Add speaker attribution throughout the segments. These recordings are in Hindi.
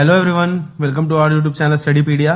Speaker 1: Hello everyone, welcome to our YouTube channel Studypedia.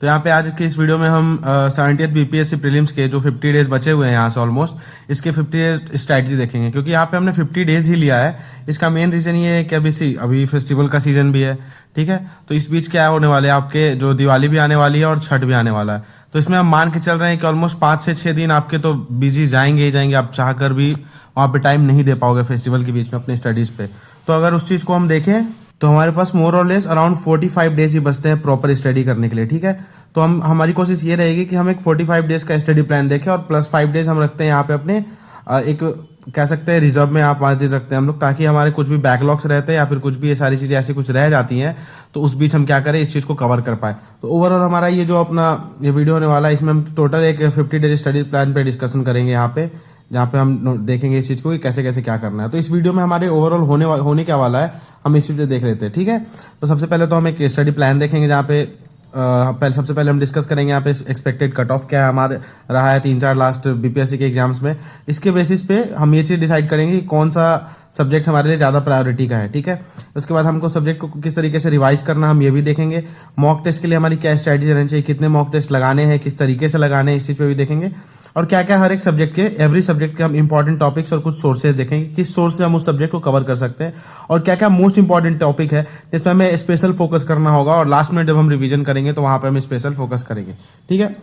Speaker 1: तो यहाँ पे आज के इस वीडियो में हम 70th बीपीएससी प्रीलिम्स के जो 50 डेज बचे हुए हैं यहाँ से ऑलमोस्ट इसके 50 डेज स्ट्रैटेजी देखेंगे, क्योंकि यहाँ पे हमने 50 डेज ही लिया है। इसका मेन रीजन ये है कि अभी फेस्टिवल का सीजन भी है, ठीक है। तो इस बीच क्या होने वाले हैं, आपके जो दिवाली भी आने वाली है और छठ भी आने वाला है। तो इसमें हम मान के चल रहे हैं कि ऑलमोस्ट 5 से 6 दिन आपके तो बिजी जाएंगे ही जाएंगे। आप चाह कर भी वहाँ पे टाइम नहीं दे पाओगे फेस्टिवल के बीच में अपने स्टडीज पे। तो अगर उस चीज़ को हम देखें तो हमारे पास मोर और लेस अराउंड 45 डेज ही बचते हैं प्रॉपर स्टडी करने के लिए, ठीक है। तो हमारी कोशिश ये रहेगी कि हम एक 45 डेज का स्टडी प्लान देखें और प्लस 5 डेज हम रखते हैं यहाँ पे अपने एक कह सकते हैं रिजर्व में। आप 5 दिन रखते हैं हम लोग, ताकि हमारे कुछ भी बैकलॉग्स रहते हैं या फिर कुछ भी ये सारी चीजें ऐसी कुछ रह जाती हैं तो उस बीच हम क्या करें, इस चीज को कवर कर पाए। तो ओवरऑल हमारा ये जो अपना ये वीडियो होने वाला है, इसमें हम टोटल एक 50 डेज स्टडी प्लान पे डिस्कशन करेंगे यहाँ पे, जहाँ पे हम देखेंगे इस चीज को कि कैसे कैसे क्या करना है। तो इस वीडियो में हमारे ओवरऑल होने क्या वाला है, हम इस चीज देख लेते हैं, ठीक है। तो सबसे पहले तो हम एक स्टडी प्लान देखेंगे, जहाँ पे सबसे पहले हम डिस्कस करेंगे यहाँ पे एक्सपेक्टेड कट ऑफ क्या है हमारे रहा है 3-4 लास्ट बीपीएससी के एग्जाम्स में। इसके बेसिस पे हम ये चीज डिसाइड करेंगे कि कौन सा सब्जेक्ट हमारे लिए ज्यादा प्रायोरिटी का है, ठीक है। उसके बाद हमको सब्जेक्ट को किस तरीके से रिवाइज करना हम ये भी देखेंगे। मॉक टेस्ट के लिए हमारी क्या स्ट्रेटेजी रहनी चाहिए, कितने मॉक टेस्ट लगाने हैं, किस तरीके से लगाने हैं, इस चीज पे भी देखेंगे। और क्या क्या हर एक सब्जेक्ट के एवरी सब्जेक्ट के हम इंपॉर्टेंट टॉपिक्स और कुछ सोर्सेज देखेंगे, किस सोर्स से हम उस सब्जेक्ट को कवर कर सकते हैं और क्या क्या मोस्ट इंपॉर्टेंट टॉपिक है जिसमें हमें स्पेशल फोकस करना होगा। और लास्ट में जब हम रिवीजन करेंगे तो वहां पे हम स्पेशल फोकस करेंगे, ठीक है।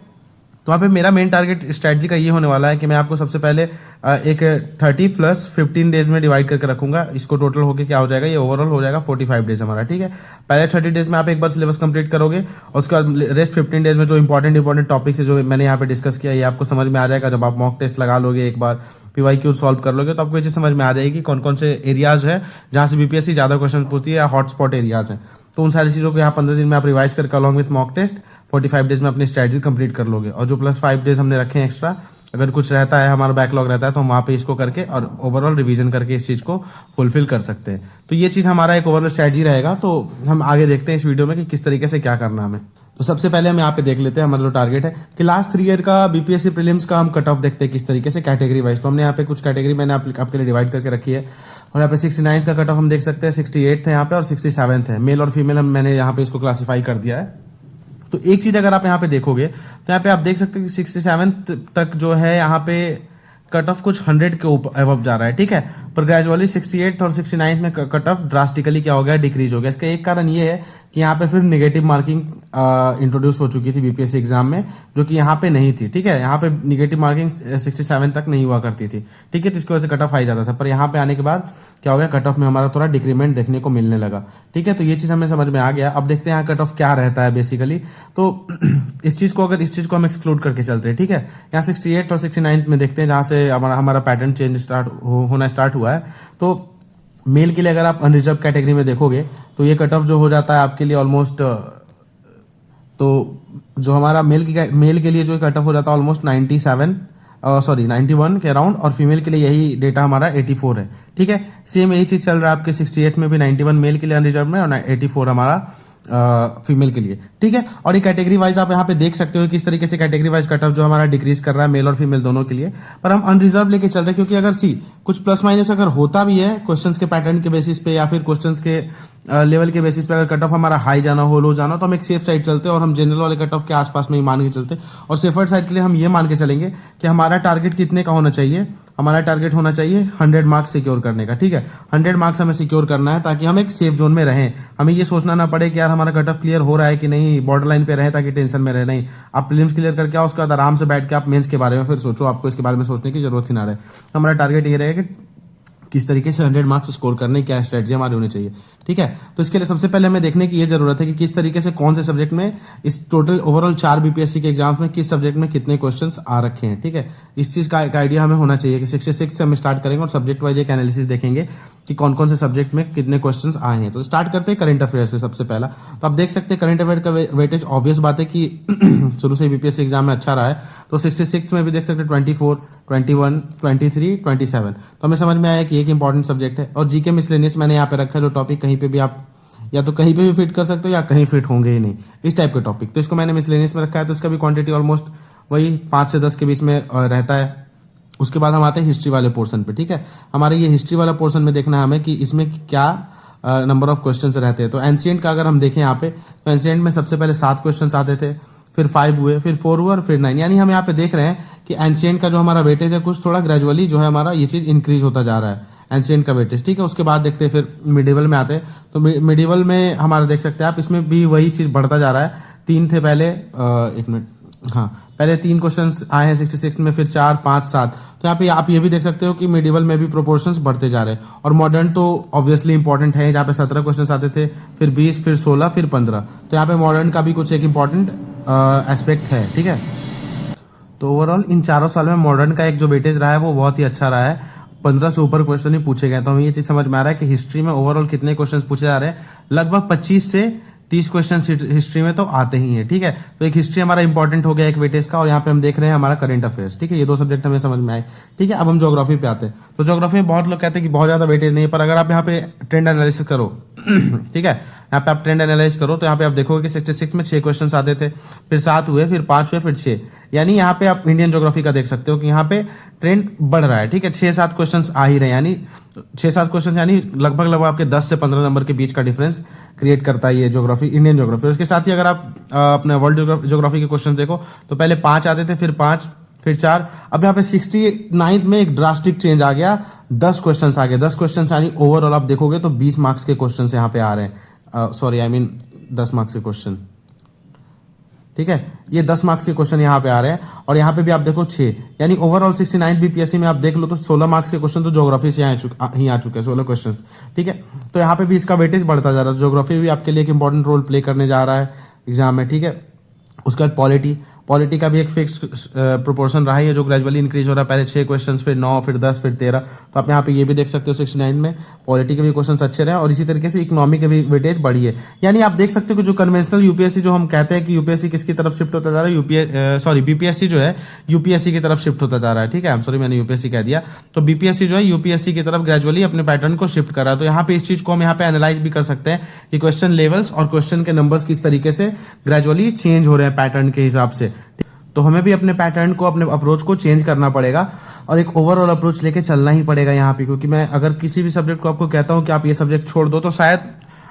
Speaker 1: तो वहाँ पे मेरा मेन टारगेट स्ट्रैटेजी का ये होने वाला है कि मैं आपको सबसे पहले एक 30 प्लस 15 डेज में डिवाइड करके रखूंगा। इसको टोटल होके क्या हो जाएगा, ये ओवरऑल हो जाएगा 45 डेज हमारा, ठीक है। पहले 30 डेज में आप एक बार सिलेबस कंप्लीट करोगे और उसके बाद रेस्ट 15 डेज में जो इंपॉर्टेंट टॉपिक्स है जो मैंने यहाँ पे डिस्कस किया, ये आपको समझ में आ जाएगा। जब आप मॉक टेस्ट लगा लोगे, एक बार PYQ सॉल्व कर लोगे, तो आपको ये चीज समझ में आ जाएगी कौन कौन से एरियाज है जहाँ से बीपीएससी ज्यादा क्वेश्चन पूछती है या हॉटस्पॉट एरियाज है। तो उन सारी चीजों को यहाँ 15 दिन में आप रिवाइज करके along with mock test 45 days में अपनी स्ट्रेटजी कंप्लीट कर लोगे। और जो प्लस 5 डेज हमने रखे हैं एक्स्ट्रा, अगर कुछ रहता है हमारा बैकलॉग रहता है तो हम वहाँ पे इसको करके और ओवरऑल रिवीजन करके इस चीज को फुलफिल कर सकते हैं। तो ये चीज हमारा एक ओवरऑल स्ट्रेटजी रहेगा। तो हम आगे देखते हैं इस वीडियो में कि किस तरीके से क्या करना हमें। तो सबसे पहले हम यहाँ पे देख लेते हैं हमारा जो टारगेट है कि लास्ट 3 ईयर का बीपीएससी प्रीलिम्स का हम कट ऑफ देखते हैं किस तरीके से कैटेगरी वाइज। तो हमने यहाँ पे कुछ कैटेगरी मैंने आपके लिए डिवाइड करके रखी है और यहाँ पे 69 का कट ऑफ हम देख सकते हैं, 68 है यहाँ पे और 67 है। मेल और फीमेल मैंने यहाँ पे इसको क्लासीफाई कर दिया है। तो एक चीज अगर आप यहाँ पे देखोगे तो यहाँ पे आप देख सकते हैं कि 67 तक जो है यहाँ पे कट ऑफ कुछ 100 के ऊपर अबव जा रहा है, ठीक है। पर ग्रेजुअली 68 और 69 में कट ऑफ ड्रास्टिकली क्या हो गया, डिक्रीज हो गया। इसका एक कारण ये है कि यहाँ पे फिर नेगेटिव मार्किंग इंट्रोड्यूस हो चुकी थी बीपीएससी एग्जाम में, जो कि यहाँ पे नहीं थी, ठीक है। यहाँ पे निगेटिव मार्किंग 67 तक नहीं हुआ करती थी, ठीक है। तो इसकी वजह से कट ऑफ हाई जाता था। पर यहाँ पे आने के बाद क्या हो गया, कट ऑफ में हमारा थोड़ा डिक्रीमेंट देखने को मिलने लगा, ठीक है। तो ये चीज हमें समझ में आ गया। अब देखते हैं यहाँ कट ऑफ क्या रहता है बेसिकली। तो इस चीज को हम एक्सक्लूड करके चलते हैं, ठीक है। यहाँ 68 और 69 में देखते हैं जहां से हमारा पैटर्न चेंज होना स्टार्ट हुआ है। तो मेल के लिए अगर आप अनरिजर्व कैटेगरी में देखोगे तो ये कट ऑफ जो हो जाता है आपके लिए ऑलमोस्ट, तो जो हमारा मेल के लिए जो कट ऑफ हो जाता है ऑलमोस्ट 91 के अराउंड, और फीमेल के लिए यही डेटा हमारा 84 है, ठीक है। सेम यही चीज चल रहा है आपके 68 में भी, 91 मेल के लिए अनरिजर्व में और 84 हमारा फीमेल के लिए, ठीक है। और ये कैटेगरी वाइज आप यहाँ पे देख सकते हो किस तरीके से कैटेगरी वाइज कट ऑफ जो हमारा डिक्रीज कर रहा है मेल और फीमेल दोनों के लिए। पर हम अनरिजर्व लेके चल रहे हैं, क्योंकि अगर कुछ प्लस माइनस अगर होता भी है क्वेश्चंस के पैटर्न के बेसिस पे या फिर क्वेश्चंस के लेवल के बेसिस पे, अगर कट ऑफ हमारा हाई जाना हो, लो जाना, तो हम एक सेफ साइड चलते हैं और हम जनरल वाले कट ऑफ के आसपास में ही मान के चलते हैं। और सेफर साइड के लिए हम ये मान के चलेंगे कि हमारा टारगेट कितने का होना चाहिए, हमारा टारगेट होना चाहिए 100 मार्क्स सिक्योर करने का, ठीक है। 100 मार्क्स हमें सिक्योर करना है ताकि हम एक सेफ जोन में रहें। हमें ये सोचना ना पड़े कि यार हमारा कट ऑफ क्लियर हो रहा है कि नहीं, बॉर्डर लाइन पे रहे ताकि टेंशन में रहे। नहीं, आप प्रीलिम्स क्लियर करके आओ, उसके बाद आराम से बैठ के आप मेंस के बारे में फिर सोचो, आपको इसके बारे में सोचने की जरूरत ही ना रहे। हमारा टारगेट ये रहेगा कि किस तरीके से 100 मार्क्स स्कोर करने की क्या स्ट्रेटजी हमारी होनी चाहिए, ठीक है। तो इसके लिए सबसे पहले हमें देखने की ये जरूरत है कि किस तरीके से कौन से सब्जेक्ट में इस टोटल ओवरऑल 4 बीपीएससी के एग्जाम्स में किस सब्जेक्ट में कितने क्वेश्चंस आ रखे हैं, ठीक है। इस चीज का एक आइडिया हमें होना चाहिए कि 66 से हम स्टार्ट करेंगे और सब्जेक्ट वाइज एक एनालिसिस देखेंगे कि कौन कौन से सब्जेक्ट में कितने क्वेश्चंस आए हैं। तो स्टार्ट करते हैं करंट अफेयर से सबसे पहला। तो आप देख सकते हैं करंट अफेयर का वेटेज ऑब्वियस बात है कि शुरू से बीपीएससी एग्जाम में अच्छा रहा है। तो 66 में भी देख सकते हैं 24, 21, 23, 27। तो हमें समझ में आया कि एक इंपॉर्टेंट सब्जेक्ट है। और जीके मिसलेनियस मैंने यहाँ पे रखा है, जो टॉपिक कहीं पे भी आप या तो कहीं पे भी फिट कर सकते हो या कहीं फिट होंगे ही नहीं, इस टाइप के टॉपिक। तो इसको मैंने मिसलेनियस में रखा है। तो इसका भी क्वांटिटी ऑलमोस्ट वही 5 से 10 के बीच में रहता है। उसके बाद हम आते हैं हिस्ट्री वाले पोर्शन पे, ठीक है। हमारे ये हिस्ट्री वाला पोर्शन में देखना है हमें कि इसमें क्या नंबर ऑफ क्वेश्चन रहते हैं। तो एंशिएंट का अगर हम देखें यहाँ पे, तो एंशिएंट में सबसे पहले 7 क्वेश्चन आते थे, फिर 5 हुए, फिर 4 हुए और फिर 9। यानी हम यहाँ पे देख रहे हैं कि एंशिएंट का जो हमारा वेटेज है कुछ थोड़ा ग्रेजुअली जो है हमारा ये चीज़ इंक्रीज होता जा रहा है, एंशिएंट का वेटेज। ठीक है, उसके बाद देखते हैं फिर मिडिवल में आते हैं। तो मिडिवल में हमारा देख सकते हैं आप, इसमें भी वही चीज़ बढ़ता जा रहा है। 3 थे पहले, एक मिनट, हाँ, पहले 3 क्वेश्चंस आए हैं 66 में, फिर 4, 5, 7। तो यहाँ पे आप ये भी देख सकते हो कि मिडिवल में भी प्रोपोर्शंस बढ़ते जा रहे हैं। और मॉडर्न तो ऑब्वियसली इंपॉर्टेंट है, जहाँ पे 17 क्वेश्चंस आते थे, फिर 20, फिर 16, फिर 15। तो यहाँ पे मॉडर्न का भी कुछ एक इंपॉर्टेंट एस्पेक्ट है। ठीक है, तो ओवरऑल इन 4 साल में मॉडर्न का एक जो वेटेज रहा है वो बहुत ही अच्छा रहा है। 15 से ऊपर क्वेश्चन ही पूछे गए। तो हमें ये चीज समझ में आ रहा है कि हिस्ट्री में ओवरऑल कितने क्वेश्चन पूछे जा रहे हैं। लगभग 25 से 30 क्वेश्चन हिस्ट्री में तो आते ही हैं। ठीक है, तो एक हिस्ट्री हमारा इंपॉर्टेंट हो गया एक वेटेज का, और यहाँ पे हम देख रहे हैं हमारा करंट अफेयर्स। ठीक है, ये 2 सब्जेक्ट हमें समझ में आए। ठीक है, अब हम ज्योग्राफी पे आते हैं। तो ज्योग्राफी में बहुत लोग कहते हैं कि बहुत ज्यादा वेटेज नहीं है, पर अगर आप यहाँ पे ट्रेंड एनालिसिस करो ठीक है, यहाँ पे आप ट्रेंड एनालाइज करो तो यहाँ पे आप देखोगे कि 66 में 6 क्वेश्चन आते थे, फिर 7 हुए, फिर 5 हुए, फिर 6। यानी यहाँ पे आप इंडियन ज्योग्राफी का देख सकते हो कि यहाँ पे ट्रेंड बढ़ रहा है। ठीक है, 6-7 क्वेश्चन आ ही रहे हैं, यानी 6-7 क्वेश्चन यानी लगभग आपके 10 से 15 नंबर के बीच का डिफरेंस क्रिएट करता है ये ज्योग्राफी, इंडियन ज्योग्राफी। उसके साथ ही अगर आप अपने वर्ल्ड ज्योग्राफी के क्वेश्चन देखो तो पहले 5 आते थे, फिर 5, फिर 4। अब यहाँ पे 69 में एक ड्रास्टिक चेंज आ गया, 10 क्वेश्चन आ गए। 10 क्वेश्चन यानी ओवरऑल आप देखोगे तो 20 मार्क्स के क्वेश्चन यहाँ पे आ रहे हैं। सॉरी, आई मीन 10 मार्क्स के क्वेश्चन। ठीक है, ये 10 मार्क्स के क्वेश्चन यहाँ पे आ रहे हैं, और यहाँ पे भी आप देखो 6, यानी ओवरऑल 69 बीपीएससी में आप देख लो तो 16 मार्क्स के क्वेश्चन तो ज्योग्राफी से ही आ चुके हैं, 16 क्वेश्चंस। ठीक है, तो यहाँ पे भी इसका वेटेज बढ़ता जा रहा है। ज्योग्राफी भी आपके लिए एक इंपॉर्टेंट रोल प्ले करने जा रहा है एग्जाम में। ठीक है, उसके बाद पॉलिटी का भी एक फिक्स प्रोपोर्शन रहा है जो ग्रेजुअली इंक्रीज हो रहा है। पहले 6 क्वेश्चंस, फिर 9, फिर 10, फिर 13। तो आप यहाँ पे ये भी देख सकते हो 69 में पॉलिटी के भी क्वेश्चंस अच्छे रहे, और इसी तरीके से इकोनॉमी के भी वेटेज बढ़ी है। यानी आप देख सकते हो कि जो कन्वेंशनल यूपीएससी जो हम कहते हैं कि यूपीएससी किसकी तरफ शिफ्ट होता जा रहा है, बीपीएससी जो है यूपीएससी की तरफ शिफ्ट होता जा रहा है। ठीक है, सॉरी मैंने यूपीएससी कह दिया। तो बीपीएससी जो है यूपीएससी की तरफ ग्रेजुअली अपने पैटर्न को शिफ्ट कर रहा है। तो यहाँ पे इस चीज को हम यहाँ पे एनालाइज भी कर सकते हैं कि क्वेश्चन लेवल्स और क्वेश्चन के नंबर्स किस तरीके से ग्रेजुअली चेंज हो रहे हैं पैटर्न के हिसाब से। तो हमें भी अपने पैटर्न को, अपने अप्रोच को चेंज करना पड़ेगा, और एक ओवरऑल अप्रोच लेके चलना ही पड़ेगा यहाँ पे। क्योंकि मैं अगर किसी भी सब्जेक्ट को आपको कहता हूँ कि आप ये सब्जेक्ट छोड़ दो, तो शायद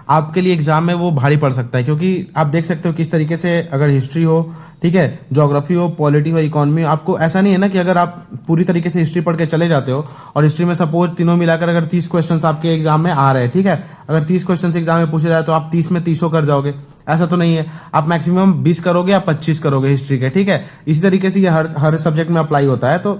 Speaker 1: आपके लिए एग्जाम में वो भारी पड़ सकता है। क्योंकि आप देख सकते हो किस तरीके से, अगर हिस्ट्री हो, ठीक है, ज्योग्राफी हो, पॉलिटी हो, इकोनॉमी हो, आपको ऐसा नहीं है ना कि अगर आप पूरी तरीके से हिस्ट्री पढ़ के चले जाते हो और हिस्ट्री में सपोज तीनों मिलाकर अगर 30 क्वेश्चन आपके एग्जाम में आ रहे हैं, ठीक है, अगर 30 क्वेश्चन एग्जाम में पूछे जाए तो आप 30 में 30 कर जाओगे, ऐसा तो नहीं है। आप मैक्सिमम 20 करोगे या 25 करोगे हिस्ट्री के। ठीक है, इसी तरीके से ये हर सब्जेक्ट में अप्लाई होता है। तो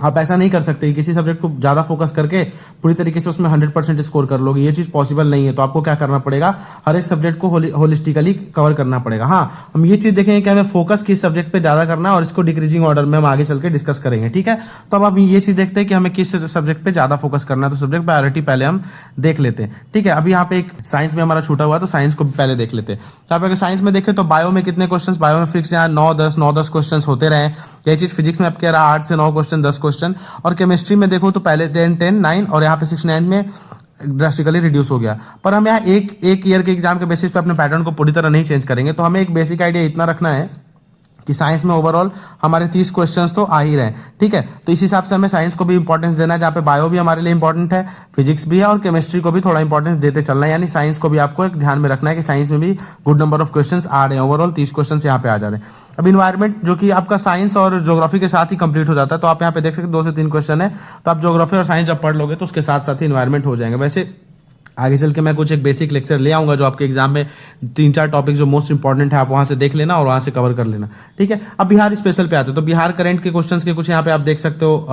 Speaker 1: आप ऐसा नहीं कर सकते कि किसी सब्जेक्ट को ज्यादा फोकस करके पूरी तरीके से उसमें 100% स्कोर कर लोगे, ये चीज पॉसिबल नहीं है। तो आपको क्या करना पड़ेगा, हर एक सब्जेक्ट को होलिस्टिकली कवर करना पड़ेगा। हाँ, हम ये चीज देखेंगे कि हमें फोकस किस सब्जेक्ट पे ज्यादा करना है, और इसको डिक्रीजिंग ऑर्डर में हम आगे चल के डिस्कस करेंगे। ठीक है, तो अब ये चीज देखते हैं कि हमें किस सब्जेक्ट पे ज्यादा फोकस करना है। तो सब्जेक्ट प्रायोरिटी पहले हम देख लेते हैं। ठीक है, अभी यहाँ पे एक साइंस में हमारा छूटा हुआ है, तो साइंस को भी पहले देख लेते हैं। तो आप अगर साइंस में देखें तो बायो में कितने क्वेश्चन, बायो में फिक्स यहाँ 9-10 क्वेश्चन होते रहे। यही चीज फिजिक्स में आप कह रहा है 8 से 9 क्वेश्चन, 10 क्वेश्चन। और केमिस्ट्री में देखो तो पहले 10, 9, और यहाँ पे 69 में ड्रास्टिकली रिड्यूस हो गया। पर हम यहाँ एक ईयर के एग्जाम के बेसिस पे अपने पैटर्न को पूरी तरह नहीं चेंज करेंगे। तो हमें एक बेसिक आइडिया इतना रखना है कि साइंस में ओवरऑल हमारे 30 क्वेश्चंस तो आ ही रहे हैं। ठीक है, तो इस हिसाब से हमें साइंस को भी इंपॉर्टेंस देना है, जहाँ पे बायो भी हमारे लिए इंपॉर्टेंट है, फिजिक्स भी है, और केमिस्ट्री को भी थोड़ा इंपॉर्टेंस देते चलना है। यानी साइंस को भी आपको एक ध्यान में रखना है कि साइंस में भी गुड नंबर ऑफ क्वेश्चंस आ रहे हैं। ओवरऑल 30 क्वेश्चंस यहाँ पे आ जा रहे हैं। अब इन्वायरमेंट जो कि आपका साइंस और ज्योग्राफी के साथ ही कंप्लीट हो जाता है, तो आप यहाँ पे देख सकते 2 से 3 क्वेश्चन है। तो आप ज्योग्राफी और साइंस जब पढ़ लोगे तो उसके साथ साथ ही इन्वायरमेंट हो जाएंगे। वैसे आगे चल के मैं कुछ एक बेसिक लेक्चर ले आऊंगा जो आपके एग्जाम में 3-4 टॉपिक जो मोस्ट इंपॉर्टेंट है आप वहां से देख लेना और वहां से कवर कर लेना। ठीक है, अब बिहार स्पेशल पे आते हैं। तो बिहार करंट के क्वेश्चंस के कुछ यहाँ पे आप देख सकते हो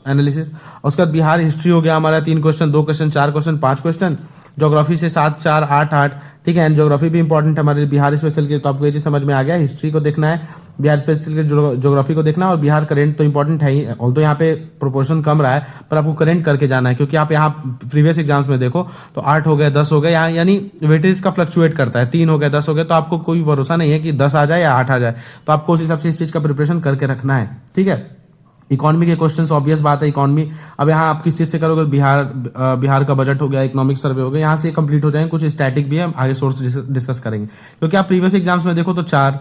Speaker 1: एनालिसिस। उसके बाद बिहार हिस्ट्री हो गया हमारा 3 question, 2 question, 4 question, 5 question. Geography से 7, 4, 8, 8। ठीक है, एंड ज्योग्राफी भी इंपॉर्टेंट है हमारे बिहार स्पेशल के। तो आपको ये चीज समझ में आ गया, हिस्ट्री को देखना है, बिहार स्पेशल के ज्योग्राफी को देखना है, और बिहार करंट तो इंपॉर्टेंट है ही। ऑल्दो यहाँ पे प्रोपोर्शन कम रहा है, पर आपको करंट करके जाना है। क्योंकि आप यहाँ प्रीवियस एग्जाम्स में देखो तो 8 हो गए, 10 हो गए, यहाँ यानी वेटेज का फ्लक्चुएट करता है। 3 हो गए, 10 हो गए, तो आपको कोई भरोसा नहीं है कि 10 आ जाए या 8 आ जाए। तो आपको उस हिसाब से इस चीज का प्रिपरेशन करके रखना है। ठीक है, इकोनॉमी के क्वेश्चंस ऑब्वियस बात है इकोनॉमी। अब यहाँ आप किस चीज से करोगे, बिहार का बजट हो गया, इकोनॉमिक सर्वे हो गया, यहाँ से कंप्लीट हो जाएंगे। कुछ स्टैटिक भी है, हम आगे सोर्स डिस्कस करेंगे। क्योंकि आप प्रीवियस एग्जाम्स में देखो तो 4,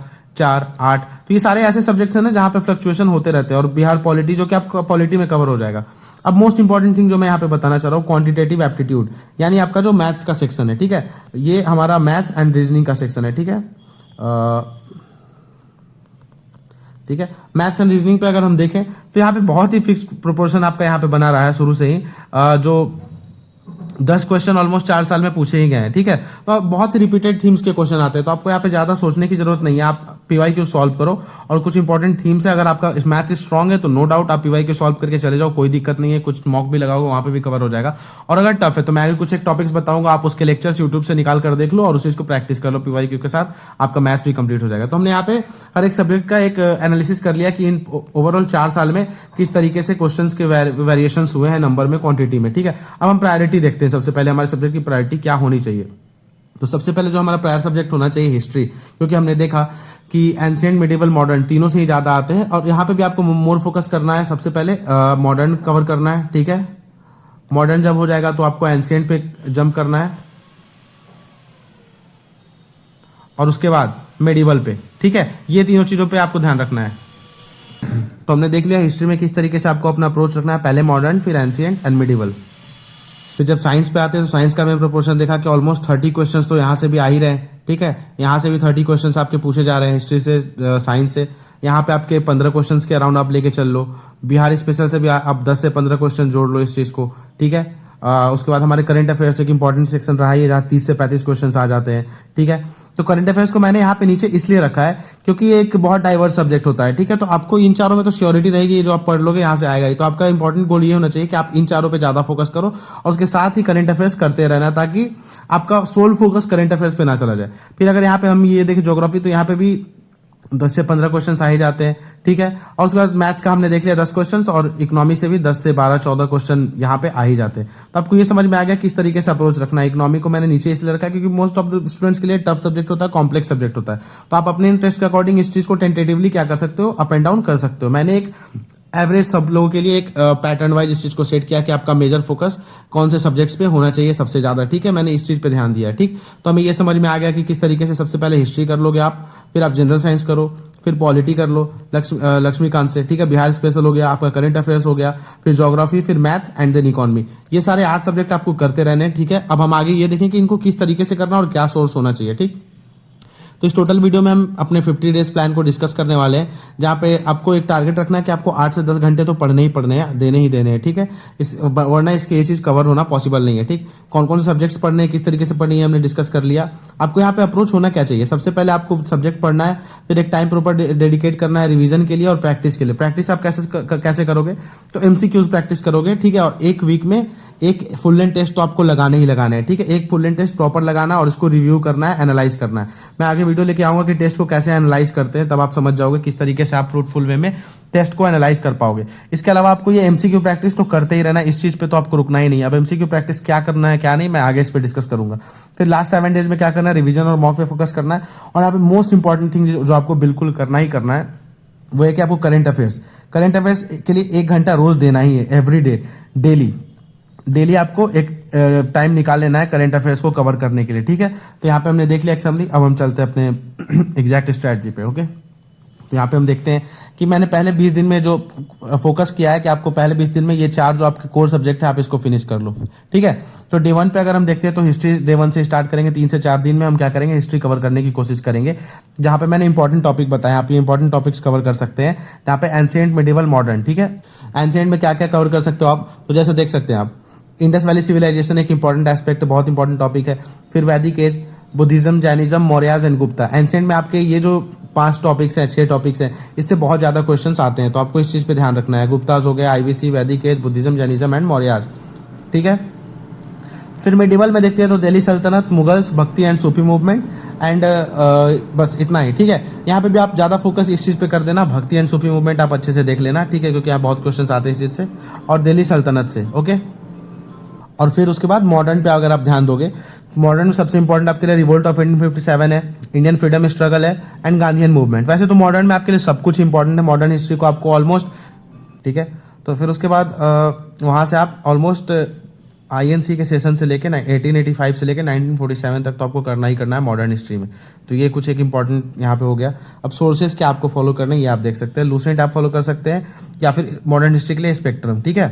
Speaker 1: 8, तो ये सारे ऐसे सब्जेक्ट्स हैं ना जहाँ पे फ्लक्चुएशन होते रहते हैं। और बिहार पॉलिटी जो कि आपका पॉलिटी में कवर हो जाएगा। अब मोस्ट इंपॉर्टेंट थिंग जो मैं यहाँ पे बताना चाह रहा हूँ, क्वांटिटेटिव एप्टीट्यूड, यानी आपका जो मैथ्स का सेक्शन है, ठीक है, ये हमारा मैथ्स एंड रीजनिंग का सेक्शन है, ठीक है। ठीक है, मैथ्स एंड रीजनिंग पे अगर हम देखें तो यहाँ पे बहुत ही फिक्स प्रोपोर्शन आपका यहाँ पे बना रहा है शुरू से ही, जो 10 क्वेश्चन ऑलमोस्ट 4 साल में पूछे ही गए हैं, ठीक है। तो बहुत रिपीटेड थीम्स के क्वेश्चन आते हैं, तो आपको यहाँ पे ज्यादा सोचने की जरूरत नहीं है, आप पीवाईक्यू सॉल्व करो और कुछ इंपॉर्टेंट थीम्स है, अगर आपका मैथ स्ट्रांग है तो नो डाउट आप पीवाईक्यू सॉल्व करके चले जाओ, कोई दिक्कत नहीं है, कुछ मॉक भी लगाओगे वहां पे भी कवर हो जाएगा। और अगर टफ है तो मैं आगे कुछ एक टॉपिक्स बताऊंगा, आप उसके लेक्चर्स यूट्यूब से निकाल कर देख लो और उस चीज को प्रैक्टिस कर लो पीवाईक्यू के साथ, आपका मैथ्स भी कंप्लीट हो जाएगा। तो हमने यहाँ पे हर एक सब्जेक्ट का एक एनालिसिस कर लिया कि इन ओवरऑल 4 साल में किस तरीके से क्वेश्चन के वेरिएशन हुए हैं नंबर में, क्वांटिटी में, ठीक है। अब हम प्रायोरिटी देखते हैं, सबसे पहले हमारे सब्जेक्ट की प्रायोरिटी क्या होनी चाहिए। तो सबसे पहले जो हमारा प्रायर सब्जेक्ट होना चाहिए हिस्ट्री, क्योंकि हमने देखा कि एंशिएंट, मिडिवल, मॉडर्न तीनों से ही ज्यादा आते हैं और यहाँ पे भी आपको मोर फोकस करना है। सबसे पहले मॉडर्न कवर करना है, ठीक है। मॉडर्न जब हो जाएगा तो आपको एंशिएंट पे जंप करना है और उसके बाद मिडिवल पे, ठीक है। ये तीनों चीजों पे आपको ध्यान रखना है। तो हमने देख लिया हिस्ट्री में किस तरीके से आपको अपना अप्रोच रखना है, पहले मॉडर्न, फिर एंशिएंट एंड मिडिवल। फिर जब साइंस पे आते हैं तो साइंस का मैं प्रोपोर्शन देखा कि ऑलमोस्ट 30 क्वेश्चंस तो यहाँ से भी आ ही रहे हैं, ठीक है। यहाँ से भी 30 क्वेश्चंस आपके पूछे जा रहे हैं हिस्ट्री से, साइंस से। यहाँ पे आपके 15 क्वेश्चंस के अराउंड आप लेके चल लो। बिहार स्पेशल से भी आप 10 से 15 क्वेश्चन जोड़ लो इस चीज को, ठीक है। उसके बाद हमारे करंट अफेयर्स एक इंपॉर्टेंट सेक्शन रहा है, जहाँ 30 से 35 क्वेश्चन आ जाते हैं, ठीक है। तो करंट अफेयर्स को मैंने यहाँ पे नीचे इसलिए रखा है क्योंकि ये एक बहुत डाइवर्स सब्जेक्ट होता है, ठीक है। तो आपको इन चारों में तो श्योरिटी रहेगी, ये जो आप पढ़ लोगे यहाँ से आएगा ही। तो आपका इंपॉर्टेंट गोल ये होना चाहिए कि आप इन चारों पे ज्यादा फोकस करो और उसके साथ ही करंट अफेयर्स करते रहना, ताकि आपका सोल फोकस करंट अफेयर्स पे ना चला जाए। फिर अगर यहाँ पे हम ये देखें ज्योग्राफी, तो यहाँ पे भी 10 से 15 क्वेश्चन आ ही जाते हैं, ठीक है। और उसके बाद मैथ्स का हमने देख लिया 10 क्वेश्चन और इकोनॉमी से भी 10 से 12-14 क्वेश्चन यहाँ पे आ ही जाते हैं। तो आपको ये समझ में आ गया किस तरीके से अप्रोच रखना है। इकोनॉमी को मैंने नीचे इसलिए रखा है क्योंकि मोस्ट ऑफ द स्टूडेंट्स के लिए टफ सब्जेक्ट होता है, कॉम्प्लेक्स सब्जेक्ट होता है। तो आप अपने इंटरेस्ट के अकॉर्डिंग इस चीज को टेंटेटिवली क्या कर सकते हो, अप एंड डाउन कर सकते हो। मैंने एक एवरेज सब लोगों के लिए एक पैटर्न वाइज इस चीज को सेट किया कि आपका मेजर फोकस कौन से सब्जेक्ट्स पे होना चाहिए सबसे ज्यादा, ठीक है। मैंने इस चीज पे ध्यान दिया है, ठीक। तो हमें ये समझ में आ गया कि किस तरीके से सबसे पहले हिस्ट्री कर लोगे आप, फिर आप जनरल साइंस करो, फिर पॉलिटी कर लो लक्ष्मीकांत से, ठीक है। बिहार स्पेशल हो गया, आपका करंट अफेयर्स हो गया, फिर ज्योग्राफी, फिर मैथ्स एंड देन इकोनॉमी। ये सारे 8 सब्जेक्ट आपको करते रहने, ठीक है। अब हम आगे ये देखें कि इनको किस तरीके से करना और क्या सोर्स होना चाहिए, ठीक। तो इस टोटल वीडियो में हम अपने 50 डेज प्लान को डिस्कस करने वाले हैं, जहाँ पे आपको एक टारगेट रखना है कि आपको 8 से 10 घंटे तो पढ़ने ही पढ़ने हैं, देने ही देने हैं, ठीक है। वरना इसके ये चीज कवर होना पॉसिबल नहीं है, ठीक। कौन कौन से सब्जेक्ट्स पढ़ने हैं, किस तरीके से पढ़नी है, हमने डिस्कस कर लिया। आपको यहाँ पे अप्रोच होना क्या चाहिए, सबसे पहले आपको सब्जेक्ट पढ़ना है, फिर एक टाइम प्रॉपर डेडिकेट करना है रिविजन के लिए और प्रैक्टिस के लिए। प्रैक्टिस आप कैसे करोगे, तो एमसीक्यूज प्रैक्टिस करोगे, ठीक है। और एक वीक में एक फुल लेंथ टेस्ट तो आपको लगाने ही लगाना है, ठीक है। एक फुल लेंथ टेस्ट प्रॉपर लगाना और इसको रिव्यू करना है, एनालाइज करना है। मैं आगे वीडियो लेके आऊंगा कि टेस्ट को कैसे एनालाइज करते हैं, तब आप समझ जाओगे किस तरीके से आप फ्रूटफुल वे में टेस्ट को एनालाइज कर पाओगे। इसके अलावा आपको ये एमसीक्यू प्रैक्टिस तो करते ही रहना, इस चीज पे तो आपको रुकना ही नहीं है। अब एमसीक्यू प्रैक्टिस क्या करना है क्या नहीं, मैं आगे इस पे डिस्कस करूंगा। फिर लास्ट 7 डेज में क्या करना है, रिवीजन और मॉक पे फोकस करना है। और यहाँ पे मोस्ट इंपॉर्टेंट थिंग जो आपको बिल्कुल करना ही करना है वो है कि आपको करंट अफेयर्स के लिए 1 घंटा रोज देना ही है, एवरी डे, डेली आपको एक टाइम निकाल लेना है करंट अफेयर्स को कवर करने के लिए, ठीक है। तो यहाँ पे हमने देख लिया एक समरी, अब हम चलते हैं अपने एग्जैक्ट स्ट्रेटजी पे, ओके। तो यहाँ पे हम देखते हैं कि मैंने पहले 20 दिन में जो फोकस किया है कि आपको पहले 20 दिन में ये 4 जो आपके कोर सब्जेक्ट है आप इसको फिनिश कर लो, ठीक है। तो डे 1 पे अगर हम देखते हैं तो हिस्ट्री डे 1 से स्टार्ट करेंगे, 3 से 4 दिन में हम क्या करेंगे, हिस्ट्री कवर करने की कोशिश करेंगे। जहाँ पे मैंने इंपॉर्टेंट टॉपिक बताया, आप ये इंपॉर्टेंट टॉपिक्स कवर कर सकते हैं। जहाँ पे एंशिएंट, मिडिवल, मॉडर्न, ठीक है। एंशिएंट में क्या क्या कवर कर सकते हो आप, तो जैसे देख सकते हैं आप इंडस वैली सिविलाइजेशन एक इंपॉर्टेंट एस्पेक्ट, बहुत इंपॉर्टेंट टॉपिक है। फिर Vedic age, Buddhism, Jainism, Mauryas and Gupta. Ancient में आपके ये जो 5 टॉपिक्स हैं, 6 टॉपिक्स हैं, इससे बहुत ज्यादा क्वेश्चंस आते हैं, तो आपको इस चीज पे ध्यान रखना है। गुप्ताज हो गया, IVC, Vedic age, Buddhism, Jainism and Mauryas, ठीक है। फिर मिडिवल में देखते हैं तो दिल्ली सल्तनत, मुगल्स, भक्ति एंड सूफी मूवमेंट एंड बस इतना ही, ठीक है। यहाँ पे भी आप ज्यादा फोकस इस चीज पे कर देना, भक्ति एंड सूफी मूवमेंट आप अच्छे से देख लेना, ठीक है, क्योंकि यहाँ बहुत क्वेश्चंस आते हैं इस चीज से, और दिल्ली सल्तनत से, ओके। और फिर उसके बाद मॉडर्न पे अगर आप ध्यान दोगे, मॉडर्न में सबसे इंपॉर्टेंट आपके लिए रिवोल्ट ऑफ 1857 है, इंडियन फ्रीडम स्ट्रगल है एंड गांधीयन मूवमेंट। वैसे तो मॉडर्न में आपके लिए सब कुछ इंपॉर्टेंट है, मॉडर्न हिस्ट्री को आपको ऑलमोस्ट, ठीक है। तो फिर उसके बाद वहां से आप ऑलमोस्ट आईएनसी के सेशन से लेके 1885 से लेके 1947 तक तो आपको करना ही करना है मॉडर्न हिस्ट्री में। तो ये कुछ एक इंपॉर्टेंट यहाँ पे हो गया। अब सोर्सेज क्या आपको फॉलो करने ये आप देख सकते हैं, लूसेंट आप फॉलो कर सकते हैं या फिर मॉडर्न हिस्ट्री के लिए स्पेक्ट्रम, ठीक है।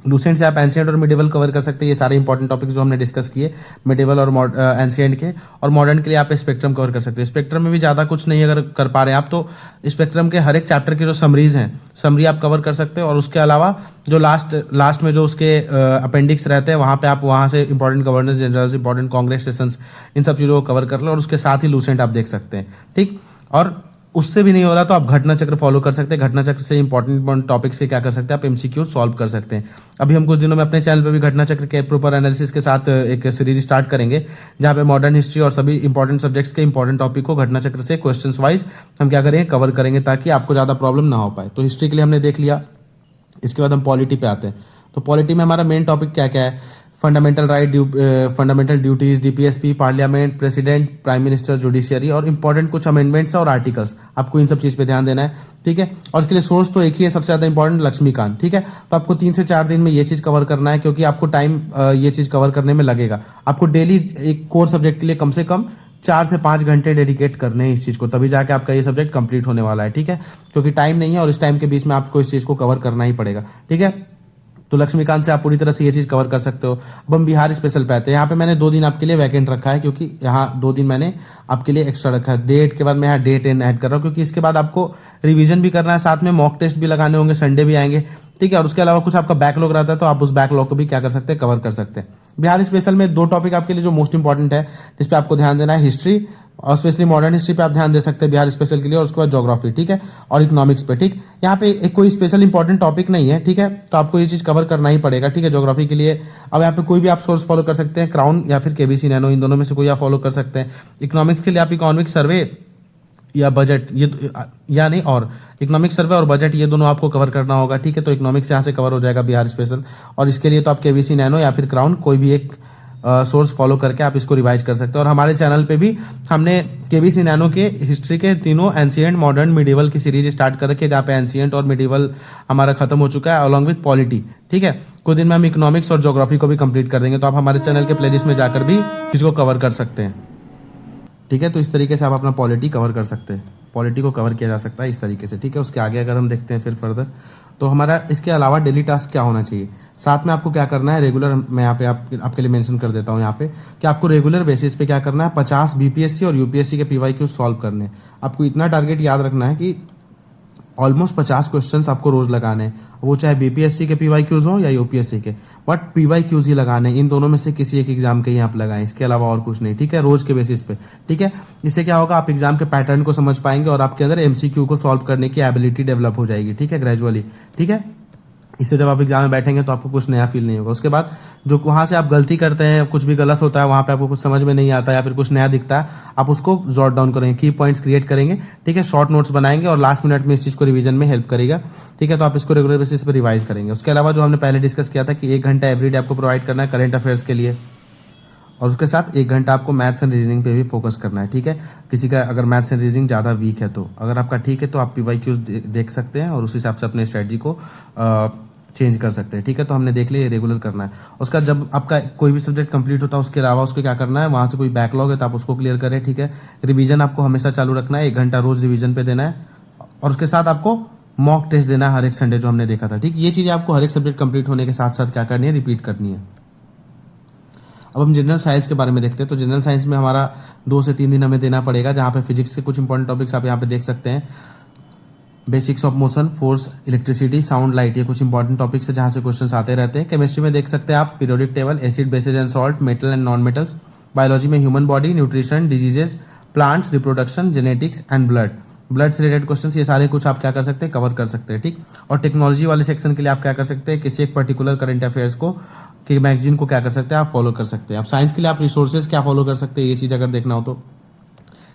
Speaker 1: लूसेंट से आप एंशिएंट और मिडिवल कवर कर सकते हैं, ये सारे इंपॉर्टेंट टॉपिक्स जो हमने डिस्कस किए मिडिवल और एंशिएंट के। और मॉडर्न के लिए आप स्पेक्ट्रम कवर कर सकते हैं। स्पेक्ट्रम में भी ज़्यादा कुछ नहीं अगर कर पा रहे हैं आप तो स्पेक्ट्रम के हर एक चैप्टर के जो समरीज हैं समरी आप कवर कर सकते हैं। और उसके अलावा जो लास्ट में जो उसके अपेंडिक्स रहते हैं वहाँ पे आप वहाँ से important governance journals, important Congress sessions, इन सब चीज़ों को कवर कर लो। और उसके साथ ही लूसेंट आप देख सकते हैं, ठीक। और उससे भी नहीं हो रहा तो आप घटना चक्र फॉलो कर सकते हैं। घटना चक्र से इंपॉर्टेंट टॉपिक्स के क्या कर सकते हैं आप एमसीक्यू सॉल्व कर सकते हैं। अभी हम कुछ दिनों में अपने चैनल पे भी घटना चक्र के प्रॉपर एनालिसिस के साथ एक सीरीज स्टार्ट करेंगे जहां पे मॉडर्न हिस्ट्री और सभी इंपॉर्टेंट सब्जेक्ट्स के इंपॉर्टेंट टॉपिक को घटना चक्र से क्वेश्चंस वाइज हम क्या करेंगे कवर करेंगे ताकि आपको ज़्यादा प्रॉब्लम ना हो पाए। तो हिस्ट्री के लिए हमने देख लिया। इसके बाद हम पॉलिटी पे आते हैं। तो पॉलिटी में हमारा मेन टॉपिक क्या क्या है? Fundamental right, fundamental duties, DPSP, parliament, president, prime minister, judiciary और इंपॉर्टेंट कुछ अमेंडमेंट्स और आर्टिकल्स, आपको इन सब चीज पे ध्यान देना है, ठीक है। और इसके लिए सोर्स तो एक ही है सबसे ज्यादा इंपॉर्टेंट, लक्ष्मीकांत, ठीक है। तो आपको 3 से 4 दिन में ये चीज कवर करना है क्योंकि आपको टाइम ये चीज कवर करने में लगेगा। आपको डेली एक कोर सब्जेक्ट के लिए कम से कम 4 से 5 घंटे डेडिकेट करने हैं इस चीज को, तभी जाके आपका ये सब्जेक्ट कंप्लीट होने वाला है, ठीक है। क्योंकि टाइम नहीं है और इस टाइम के बीच में आपको इस चीज को कवर करना ही पड़ेगा, ठीक है। तो लक्ष्मीकांत से आप पूरी तरह से ये चीज कवर कर सकते हो। अब हम बिहार स्पेशल पे आते हैं। यहाँ पे मैंने 2 दिन आपके लिए वैकेंट रखा है क्योंकि यहाँ 2 दिन मैंने आपके लिए एक्स्ट्रा रखा है। डेट के बाद मैं यहाँ डेट एंड ऐड कर रहा हूँ क्योंकि इसके बाद आपको रिवीजन भी करना है, साथ में मॉक टेस्ट भी लगाने होंगे, संडे भी आएंगे, ठीक है। और उसके अलावा कुछ आपका बैकलॉग रहता है तो आप उस बैकलॉग को भी क्या कर सकते हैं कवर कर सकते हैं। बिहार स्पेशल में 2 टॉपिक आपके लिए जो मोस्ट इंपॉर्टेंट है जिस पे आपको ध्यान देना है, हिस्ट्री और स्पेशली मॉडर्न हिस्ट्री पे आप ध्यान दे सकते हैं बिहार स्पेशल के लिए। और उसके बाद ज्योग्राफी, ठीक है, और इकोनॉमिक्स पे, ठीक। यहाँ पे एक कोई स्पेशल इंपॉर्टेंट टॉपिक नहीं है, ठीक है, तो आपको ये चीज कवर करना ही पड़ेगा, ठीक है। ज्योग्राफी के लिए अब यहाँ पे कोई भी आप सोर्स फॉलो कर सकते हैं, क्राउन या फिर केबीसी नैनो, इन दोनों में से कोई आप फॉलो कर सकते हैं। इकोनॉमिक्स के लिए आप इकोनॉमिक सर्वे या बजट, ये या नहीं, और इकोनॉमिक सर्वे और बजट ये दोनों आपको कवर करना होगा, ठीक है। तो इकोनॉमिक्स यहाँ से कवर हो जाएगा बिहार स्पेशल। और इसके लिए तो आप केबीसी नैनो या फिर क्राउन कोई भी एक सोर्स फॉलो करके आप इसको रिवाइज कर सकते हैं। और हमारे चैनल पे भी हमने केबीसी नैनो के हिस्ट्री के तीनों एंशिएंट, मॉडर्न, मिडिवल की सीरीज स्टार्ट कर रखी है जहाँ पे एंशिएंट और मिडिवल हमारा खत्म हो चुका है अलॉन्ग विद पॉलिटी, ठीक है। कुछ दिन में हम इकोनॉमिक्स और ज्योग्राफी को भी कंप्लीट कर देंगे। तो आप हमारे चैनल के प्लेलिस्ट में जाकर भी इसको कवर कर सकते हैं, ठीक है। तो इस तरीके से आप अपना पॉलिटी कवर कर सकते हैं, पॉलिटी को कवर किया जा सकता है इस तरीके से, ठीक है। उसके आगे अगर हम देखते हैं फिर फर्दर तो हमारा इसके अलावा डेली टास्क क्या होना चाहिए, साथ में आपको क्या करना है रेगुलर, मैं यहाँ पे आपके लिए मेंशन कर देता हूँ यहाँ पे कि आपको रेगुलर बेसिस पे क्या करना है, 50 बीपीएससी और यूपीएससी के पीवाईक्यू सॉल्व करने। आपको इतना टारगेट याद रखना है कि ऑलमोस्ट 50 क्वेश्चंस आपको रोज लगाने हैं, वो चाहे बीपीएससी के पीवाईक्यूज हो या यूपीएससी के, बट पीवाईक्यूज ही लगाने, इन दोनों में से किसी एक एग्जाम के ही आप लगाएं, इसके अलावा और कुछ नहीं, ठीक है, रोज के बेसिस पे, ठीक है। इससे क्या होगा, आप एग्जाम के पैटर्न को समझ पाएंगे और आपके अंदर एमसीक्यू को सॉल्व करने की एबिलिटी डेवलप हो जाएगी, ठीक है, ग्रेजुअली, ठीक है। इससे जब आप एग्जाम में बैठेंगे तो आपको कुछ नया फील नहीं होगा। उसके बाद जो वहाँ से आप गलती करते हैं, कुछ भी गलत होता है, वहाँ पे आपको कुछ समझ में नहीं आता या फिर कुछ नया दिखता है, आप उसको जॉट डाउन करेंगे, की पॉइंट्स क्रिएट करेंगे, ठीक है, शॉर्ट नोट्स बनाएंगे और लास्ट मिनट में इस चीज़ को रिवीजन में हेल्प करेगा, ठीक है। तो आप इसको रेगुलर बेसिस पर रिवाइज करेंगे। उसके अलावा जो हमने पहले डिस्कस किया था कि 1 घंटा एवरीडे आपको प्रोवाइड करना है करेंट अफेयर्स के लिए, और उसके साथ 1 घंटा आपको मैथ्स एंड रीजनिंग पे भी फोकस करना है, ठीक है। किसी का अगर मैथ्स एंड रीजनिंग ज़्यादा वीक है तो, अगर आपका ठीक है तो आप पीवाईक्यूज देख सकते हैं और उस हिसाब से अपने स्ट्रेटजी को चेंज कर सकते हैं, ठीक है। तो हमने देख लिया, रेगुलर करना है। उसका जब आपका कोई भी सब्जेक्ट कंप्लीट होता है उसके अलावा उसको क्या करना है, वहाँ से कोई बैकलॉग है तो आप उसको क्लियर करें, ठीक है। रिवीजन आपको हमेशा चालू रखना है, 1 घंटा रोज रिवीजन पे देना है और उसके साथ आपको मॉक टेस्ट देना है हर एक संडे, जो हमने देखा था, ठीक। ये चीज़ें आपको हर एक सब्जेक्ट कंप्लीट होने के साथ साथ क्या करनी है, रिपीट करनी है। अब हम जनरल साइंस के बारे में देखते हैं। तो जनरल साइंस में हमारा 2 से 3 दिन हमें देना पड़ेगा, जहाँ पे फिजिक्स के कुछ इंपॉर्टेंट टॉपिक्स आप यहाँ पे देख सकते हैं। Basics of motion, force, electricity, sound, light, ये कुछ इंपॉर्टेंट टॉपिक्स है जहाँ से क्वेश्चंस आते रहते हैं। केमिस्ट्री में देख सकते हैं आप periodic table, acid, bases and salt, metal and non metals. Biology में human body, nutrition, diseases, plants, reproduction, genetics and blood से रिलेटेड क्वेश्चंस, ये सारे कुछ आप क्या कर सकते हैं, कवर कर सकते हैं, ठीक। और टेक्नोलॉजी वाले सेक्शन के लिए आप क्या कर सकते हैं, किसी एक पर्टिकुलर करंट अफेयर्स को कि मैगजीन को क्या कर सकते हैं, आप फॉलो कर सकते हैं। आप साइंस के लिए आप रिसोर्सेज क्या फॉलो कर सकते हैं, ये चीज़ अगर देखना हो तो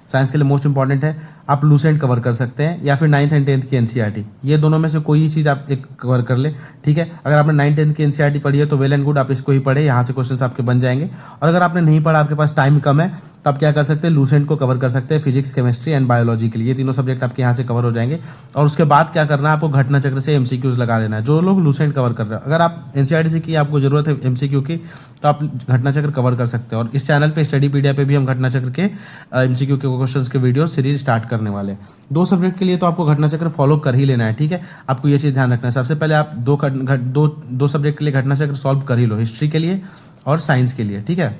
Speaker 1: साइंस के लिए मोस्ट इंपॉर्टेंट है, आप लूसेंट कवर कर सकते हैं या फिर 9th एंड 10th की एनसीईआरटी, ये दोनों में से कोई ही चीज़ आप एक कवर कर ले, ठीक है। अगर आपने 9th 10th की एनसीईआरटी पढ़ी है तो वेल एंड गुड, आप इसको ही पढ़े, यहाँ से क्वेश्चंस आपके बन जाएंगे। और अगर आपने नहीं पढ़ा, आपके पास टाइम कम है, तो आप क्या कर सकते हैं, लूसेंट को कवर कर सकते हैं, फिजिक्स, केमिस्ट्री एंड बायोलॉजी के लिए, ये तीनों सब्जेक्ट आपके यहाँ से कवर हो जाएंगे। और उसके बाद क्या करना है, आपको घटना चक्र से एमसीक्यूज लगा देना है, जो लोग लूसेंट कवर कर रहे हैं। अगर आप एनसीईआरटी से की आपको जरूरत है एमसीक्यू की, तो आप घटना चक्र कवर कर सकते हैं। और इस चैनल पे स्टडी पीडिया पे भी हम घटना चक्र के एमसीक्यू क्वेश्चंस के वीडियो सीरीज स्टार्ट करने वाले हैं। 2 सब्जेक्ट के लिए तो आपको घटना चक्र फॉलो कर ही लेना है, ठीक है। आपको ये चीज़ ध्यान रखना है, सबसे पहले आप दो सब्जेक्ट के लिए घटना चक्र सॉल्व कर ही लो, हिस्ट्री के लिए और साइंस के लिए, ठीक है।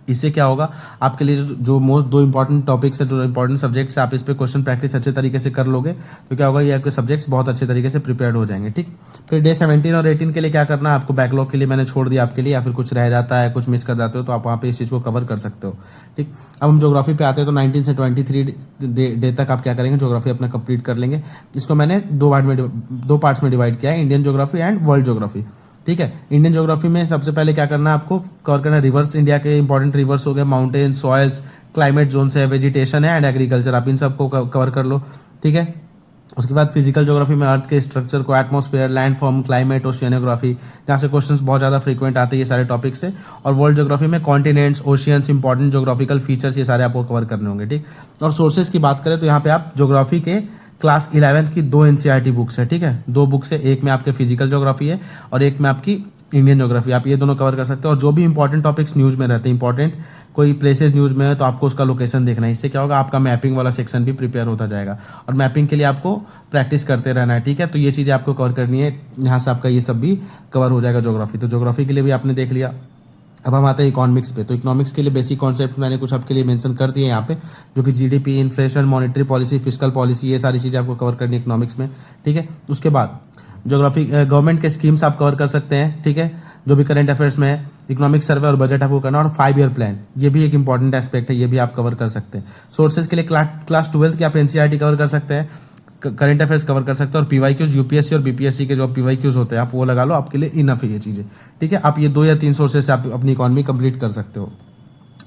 Speaker 1: इससे क्या होगा आपके लिए जो मोस्ट 2 इंपॉर्टेंट टॉपिक्स है, जो इंपॉर्टेंट सब्जेक्ट्स है, आप इस पे क्वेश्चन प्रैक्टिस अच्छे तरीके से कर लोगे तो क्या होगा, ये आपके सब्जेक्ट्स बहुत अच्छे तरीके से प्रिपेयर्ड हो जाएंगे, ठीक। फिर डे 17 और 18 के लिए क्या करना है आपको, बैकलॉग के लिए मैंने छोड़ दिया आपके लिए, या फिर कुछ रह जाता है, कुछ मिस कर जाते हो तो आप वहाँ पे इस चीज़ को कवर कर सकते हो, ठीक। अब हम ज्योग्राफी पे आते हैं तो 19 से 23 डे तक आप क्या करेंगे, ज्योग्राफी अपना कंप्लीट कर लेंगे। इसको मैंने 2 पार्ट्स में डिवाइड किया है, Indian geography and world geography, ठीक है। इंडियन ज्योग्राफी में सबसे पहले क्या करना है आपको, कवर करना है रिवर्स, इंडिया के इंपॉर्टेंट रिवर्स हो गए, माउंटेन, सॉइल्स, क्लाइमेट जोन्स है, वेजिटेशन है एंड एग्रीकल्चर, आप इन सबको कवर कर लो, ठीक है। उसके बाद फिजिकल ज्योग्राफी में अर्थ के स्ट्रक्चर को, atmosphere, land form, climate, oceanography, जहाँ से क्वेश्चंस बहुत ज़्यादा फ्रीक्वेंट आते हैं ये सारे टॉपिक्स से। और वर्ल्ड ज्योग्राफी में continents, oceans, important geographical features, ये सारे आपको कवर करने होंगे, ठीक। और सोर्सेज की बात करें तो यहाँ पे आप ज्योग्राफी के क्लास 11 की 2 एनसीईआरटी बुक्स है, ठीक है। 2 बुक्स है, एक में आपके फिजिकल ज्योग्राफी है और एक में आपकी इंडियन ज्योग्राफी, आप ये दोनों कवर कर सकते हो। और जो भी इंपॉर्टेंट टॉपिक्स न्यूज़ में रहते हैं, इंपॉर्टेंट कोई प्लेसेस न्यूज़ में है तो आपको उसका लोकेशन देखना है। इससे क्या होगा, आपका मैपिंग वाला सेक्शन भी प्रिपेयर होता जाएगा और मैपिंग के लिए आपको प्रैक्टिस करते रहना है, ठीक है। तो ये चीज़ें आपको कवर करनी है, यहाँ से आपका ये सब भी कवर हो जाएगा ज्योग्राफी। तो ज्योग्राफी के लिए भी आपने देख लिया। अब हम आते हैं इकोनॉमिक्स पे। तो इकोनॉमिक्स के लिए बेसिक कॉन्सेप्ट मैंने कुछ आपके लिए मेंशन कर दिए यहाँ पे, जो कि GDP, inflation, monetary policy, fiscal policy, ये सारी चीज़ें आपको कवर करनी है इकोनॉमिक्स में, ठीक है। उसके बाद ज्योग्राफी गवर्नमेंट के स्कीम्स आप कवर कर सकते हैं, ठीक है, जो भी करंट अफेयर्स में है। इकोनॉमिक सर्वे और बजट आपको करना, और 5 ईयर प्लान, ये भी एक इंपॉर्टेंट एस्पेक्ट है, ये भी आप कवर कर सकते हैं। सोर्सेज के लिए क्लास 12 की आप एनसीईआरटी कवर कर सकते हैं, करंट अफेयर्स कवर कर सकते हैं, और पीवाईक्यूज, यूपीएससी और बीपीएससी के जो पीवाईक्यूज होते हैं आप वो लगा लो, आपके लिए इनफ है ये चीज़ें, ठीक है। आप ये 2 या 3 सोर्सेज से आप अपनी इकॉनमी कंप्लीट कर सकते हो।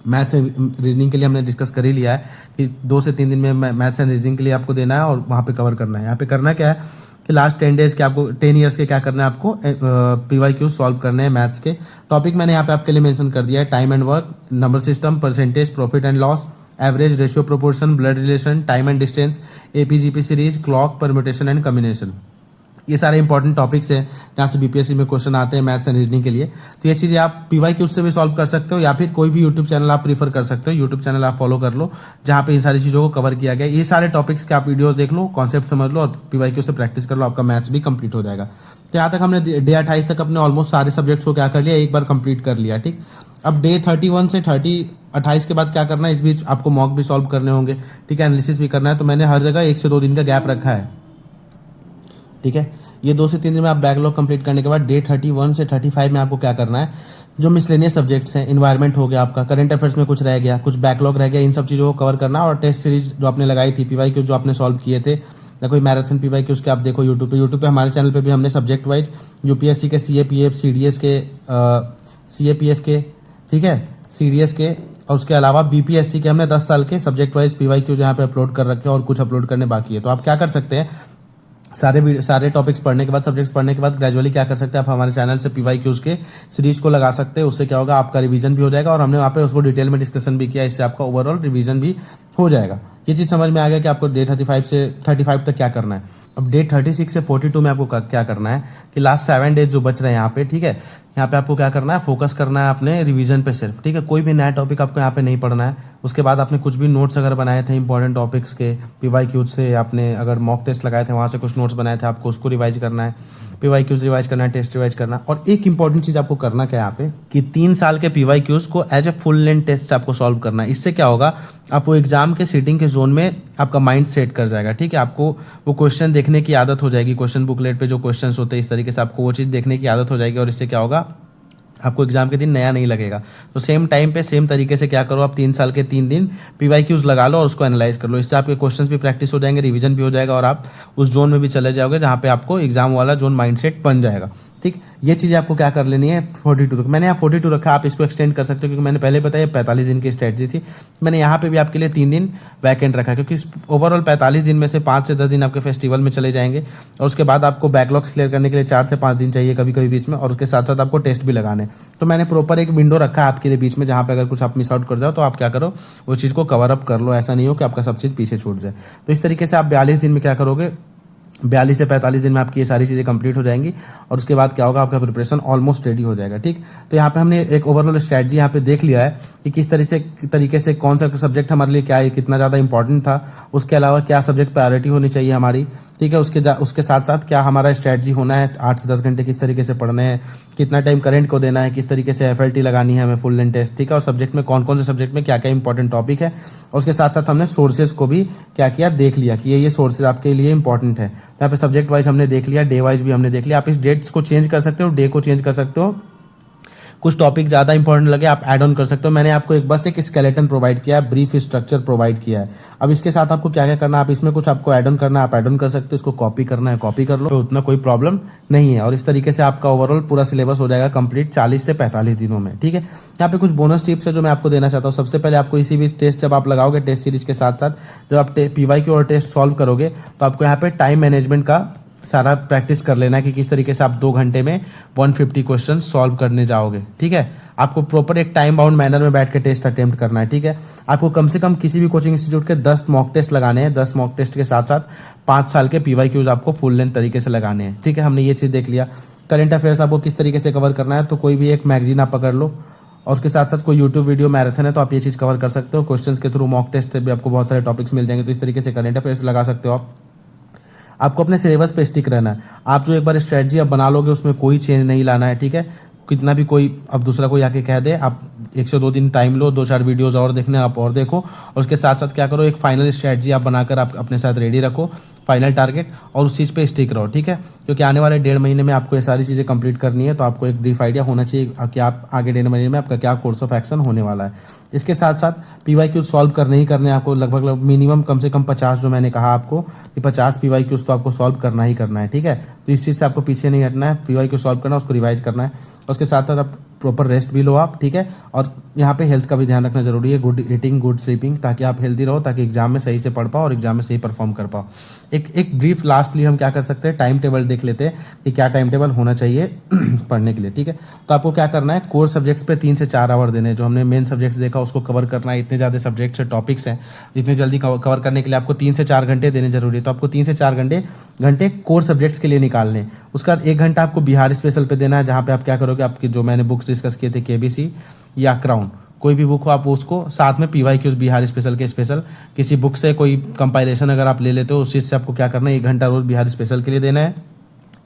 Speaker 1: मैथ्स एंड रीजनिंग के लिए हमने डिस्कस कर ही लिया है कि 2 से 3 दिन में मैथ्स एंड रीजनिंग के लिए आपको देना है और वहाँ पे कवर करना है। यहाँ पे करना क्या है कि लास्ट 10 डेज के आपको 10 ईयर्स के क्या करना है, आपको पीवाईक्यू सॉल्व करने हैं मैथ्स के। टॉपिक मैंने यहाँ पे आपके लिए मेंशन कर दिया है, time and work, number system, percentage, profit and loss, average, ratio proportion, blood relation, time and distance, AP GP series, clock, permutation and combination. ये सारे इंपॉर्टेंट टॉपिक्स हैं जहाँ से बीपीएससी में क्वेश्चन आते हैं मैथ्स एंड रीजनिंग के लिए। तो ये चीज़ें आप पीवाईक्यू से भी सॉल्व कर सकते हो, या फिर कोई भी यूट्यूब चैनल आप प्रीफर कर सकते हो, यूट्यूब चैनल आप फॉलो कर लो जहाँ पे इन सारी चीज़ों को कवर किया गया है। ये सारे टॉपिक्स के आप वीडियोस देख लो, कॉन्सेप्ट समझ लो और पीवाईक्यू से प्रैक्टिस कर लो, आपका मैथ्स भी कंप्लीट हो जाएगा। तो यहाँ तक हमने डे 28 तक अपने ऑलमोस्ट सारे सब्जेक्ट्स को क्या कर लिया, एक बार कंप्लीट कर लिया, ठीक। अब डे 31 से 28 के बाद क्या करना है, इस बीच आपको मॉक भी सॉल्व करने होंगे, ठीक है, एनालिसिस भी करना है। तो मैंने हर जगह 1 से 2 दिन का गैप रखा है, ठीक है। ये 2 से 3 दिन में आप बैकलॉग कंप्लीट करने के बाद डे 31 से 35 में आपको क्या करना है, जो मिसलेनियस सब्जेक्ट्स हैं, इन्वायरमेंट हो गया आपका, करंट अफेयर्स में कुछ रह गया, कुछ बैकलॉग रह गया, इन सब चीज़ों को कवर करना। और टेस्ट सीरीज जो आपने लगाई थी, पीवाईक्यू जो आपने सॉल्व किए थे, या कोई मैराथन पीवाईक्यू उसके आप देखो यूट्यूब पे हमारे चैनल पे भी हमने सब्जेक्ट वाइज यूपीएससी के, सीएपीएफ, सीडीएस के, सीएपीएफ के, ठीक है, सीडीएस के, और उसके अलावा बीपीएससी के हमने 10 साल के सब्जेक्ट वाइज पीवाईक्यू जहाँ पे अपलोड कर रखे हैं और कुछ अपलोड करने बाकी है। तो आप क्या कर सकते हैं, सारे टॉपिक्स पढ़ने के बाद, सब्जेक्ट्स पढ़ने के बाद ग्रेजुअली क्या कर सकते हैं, आप हमारे चैनल से पीवाईक्यूज के सीरीज को लगा सकते हैं। उससे क्या होगा, आपका रिवीजन भी हो जाएगा और हमने वहाँ पे उसको डिटेल में डिस्कशन भी किया, इससे आपका ओवरऑल रिवीजन भी हो जाएगा। ये चीज़ समझ में आ गया कि आपको डे 35 से 35 तक क्या करना है। अब डे 36 से 42 में आपको क्या करना है कि लास्ट 7 डेज जो बच रहे हैं यहाँ पे, ठीक है, यहाँ पे आपको क्या करना है, फोकस करना है अपने रिवीजन पे सिर्फ, ठीक है। कोई भी नया टॉपिक आपको यहाँ पे नहीं पढ़ना है। उसके बाद आपने कुछ भी नोट्स अगर बनाए थे इंपॉर्टेंट टॉपिक्स के, पीवाईक्यूज से आपने अगर मॉक टेस्ट लगाए थे वहाँ से कुछ नोट्स बनाए थे, आपको उसको रिवाइज करना है, पीवाईक्यूज रिवाइज करना है, टेस्ट रिवाइज करना। और एक इंपॉर्टेंट चीज़ आपको करना क्या है यहाँ पे कि 3 साल के पीवाईक्यूज को as a full length test आपको सॉल्व करना है। इससे क्या होगा, आप वो एग्जाम के सीटिंग के जोन में आपका माइंड सेट कर जाएगा, ठीक है। आपको वो क्वेश्चन देखने की आदत हो जाएगी, क्वेश्चन बुकलेट पे जो क्वेश्चंस होते हैं इस तरीके से आपको वो चीज़ देखने की आदत हो जाएगी, और इससे क्या होगा, आपको एग्जाम के दिन नया नहीं लगेगा। तो सेम टाइम पे सेम तरीके से क्या करो, आप 3 साल के 3 दिन पीवाईक्यूज लगा लो और उसको एनालाइज कर लो। इससे आपके क्वेश्चंस भी प्रैक्टिस हो जाएंगे, रिवीजन भी हो जाएगा, और आप उस जोन में भी चले जाओगे जहाँ पे आपको एग्जाम वाला जोन माइंडसेट बन जाएगा, ठीक। ये चीज़ें आपको क्या कर लेनी है 42 तक। मैंने यहाँ 42 रखा, आप इसको एक्सटेंड कर सकते हो क्योंकि मैंने पहले बताया 45 दिन की स्ट्रेटजी थी। मैंने यहाँ पे भी आपके लिए 3 दिन वैकेंट रखा क्योंकि ओवरऑल 45 दिन में से 5 से 10 दिन आपके फेस्टिवल में चले जाएंगे, और उसके बाद आपको बैकलॉग्स क्लियर करने के लिए 4 से 5 दिन चाहिए कभी कभी बीच में, और उसके साथ साथ आपको टेस्ट भी लगाने। तो मैंने प्रॉपर एक विंडो रखा है आपके लिए बीच में, जहाँ पे अगर कुछ आप मिस आउट कर जाओ तो आप क्या करो, वो चीज़ को कवर अप कर लो, ऐसा नहीं हो कि आपका सब चीज़ पीछे छूट जाए। तो इस तरीके से आप 42 दिन में क्या करोगे, 42 से 45 दिन में आपकी ये सारी चीज़ें कंप्लीट हो जाएंगी और उसके बाद क्या होगा, आपका प्रिपरेशन ऑलमोस्ट रेडी हो जाएगा। ठीक, तो यहाँ पे हमने एक ओवरऑल स्ट्रैटेजी यहाँ पे देख लिया है कि किस तरीके से कौन सा सब्जेक्ट हमारे लिए क्या है, कितना ज़्यादा इंपॉर्टेंट था, उसके अलावा क्या सब्जेक्ट प्रायोरिटी होनी चाहिए हमारी। ठीक है, उसके साथ साथ क्या हमारा स्ट्रैटेजी होना है, 8 से 10 घंटे किस तरीके से पढ़ने हैं, कितना टाइम करंट को देना है, किस तरीके से FLT लगानी है हमें फुल लेंथ टेस्ट। ठीक है, और सब्जेक्ट में कौन कौन से सब्जेक्ट में क्या क्या इंपॉर्टेंट टॉपिक है, और उसके साथ साथ हमने सोर्सेज को भी क्या किया, देख लिया कि ये सोर्सेज आपके लिए इंपॉर्टेंट है। तो यहाँ पे सब्जेक्ट वाइज हमने देख लिया, डे वाइज भी हमने देख लिया। आप इस डेट्स को चेंज कर सकते हो, डे को चेंज कर सकते हो, कुछ टॉपिक ज़्यादा इंपॉर्टेंट लगे आप ऐड ऑन कर सकते हो। मैंने आपको एक स्केलेटन प्रोवाइड किया है, ब्रीफ स्ट्रक्चर प्रोवाइड किया है। अब इसके साथ आपको क्या क्या करना है, आप इसमें कुछ आपको ऐड ऑन करना है, आप ऐड ऑन कर सकते हो, इसको कॉपी करना है कॉपी कर लो, तो उतना कोई प्रॉब्लम नहीं है। और इस तरीके से आपका ओवरऑल पूरा सिलेबस हो जाएगा कंप्लीट 40 से 45 दिनों में। ठीक है, यहाँ पे कुछ बोनस टिप्स है जो मैं आपको देना चाहता हूँ। सबसे पहले आपको इसी भी टेस्ट जब आप लगाओगे टेस्ट सीरीज के साथ साथ जब आप PYQ और टेस्ट सॉल्व करोगे तो आपको यहाँ पे टाइम मैनेजमेंट का सारा प्रैक्टिस कर लेना है कि किस तरीके से आप 2 घंटे में 150 क्वेश्चन सॉल्व करने जाओगे। ठीक है, आपको प्रॉपर एक टाइम बाउंड मैनर में बैठ के टेस्ट अटेम्प्ट करना है। ठीक है, आपको कम से कम किसी भी कोचिंग इंस्टीट्यूट के 10 मॉक टेस्ट लगाने हैं। 10 मॉक टेस्ट के साथ साथ 5 साल के PYQs आपको फुल लेंथ तरीके से लगाने हैं। ठीक है, हमने ये चीज़ देख लिया। करंट अफेयर्स आपको किस तरीके से कवर करना है, तो कोई भी एक मैगजीन आप पकड़ लो और उसके साथ साथ कोई यूट्यूब वीडियो मैराथन है तो आप ये चीज़ कवर कर सकते हो। क्वेश्चंस के थ्रू मॉक टेस्ट से भी आपको बहुत सारे टॉपिक्स मिल जाएंगे, तो इस तरीके से करंट अफेयर्स लगा सकते हो आप। आपको अपने सिलेबस पे स्टिक रहना है। आप जो एक बार स्ट्रेटजी आप बना लोगे उसमें कोई चेंज नहीं लाना है। ठीक है, कितना भी कोई अब दूसरा कोई आके कह दे, आप 1 से 2 दिन टाइम लो, 2-4 वीडियोस और देखने आप और देखो, और उसके साथ साथ क्या करो, एक फाइनल स्ट्रेटजी आप बनाकर आप अपने साथ रेडी रखो, फाइनल टारगेट, और उस चीज़ पे स्टिक रहो। ठीक है, क्योंकि आने वाले 1.5 महीने में आपको ये सारी चीज़ें कंप्लीट करनी है, तो आपको एक ब्रीफ आइडिया होना चाहिए कि आप आगे 1.5 महीने में आपका क्या कोर्स ऑफ एक्शन होने वाला है। इसके साथ साथ PYQ सॉल्व करने ही करने आपको लगभग मिनिमम कम से कम 50, जो मैंने कहा आपको कि 50 PYQs तो आपको सॉल्व करना ही करना है। ठीक है, तो इस चीज़ से आपको पीछे नहीं हटना है, PYQ सॉल्व करना, उसको रिवाइज करना है, उसके साथ साथ आप प्रॉपर रेस्ट भी लो आप। ठीक है, और यहाँ पे हेल्थ का भी ध्यान रखना जरूरी है, गुड ईटिंग, गुड स्लीपिंग, ताकि आप हेल्दी रहो, ताकि एग्जाम में सही से पढ़ पाओ और एग्जाम में सही परफॉर्म कर पाओ। एक ब्रीफ लास्टली हम क्या कर सकते हैं, टाइम टेबल देख लेते हैं कि क्या टाइम टेबल होना चाहिए पढ़ने के लिए। ठीक है, तो आपको क्या करना है, कोर सब्जेक्ट्स पे 3 से 4 आवर देने, जो हमने मेन सब्जेक्ट्स देखा उसको कवर करना है। इतने ज़्यादा सब्जेक्ट्स है, टॉपिक्स हैं, इतने जल्दी कवर करने के लिए आपको 3 से 4 घंटे देने जरूरी है। तो आपको 3 से 4 घंटे कोर सब्जेक्ट्स के लिए निकालने। उसके बाद 1 घंटा आपको बिहार स्पेशल पे देना है, जहाँ पे आप क्या करोगे, आपकी जो मैंने बुक्स डिस्कस किए थे KBC या क्राउन, कोई भी बुक हो आप उसको साथ में PYQs बिहार स्पेशल के स्पेशल किसी बुक से कोई कंपाइलेशन अगर आप ले लेते हो, उस चीज़ से आपको क्या करना है, 1 घंटा रोज बिहार स्पेशल के लिए देना है।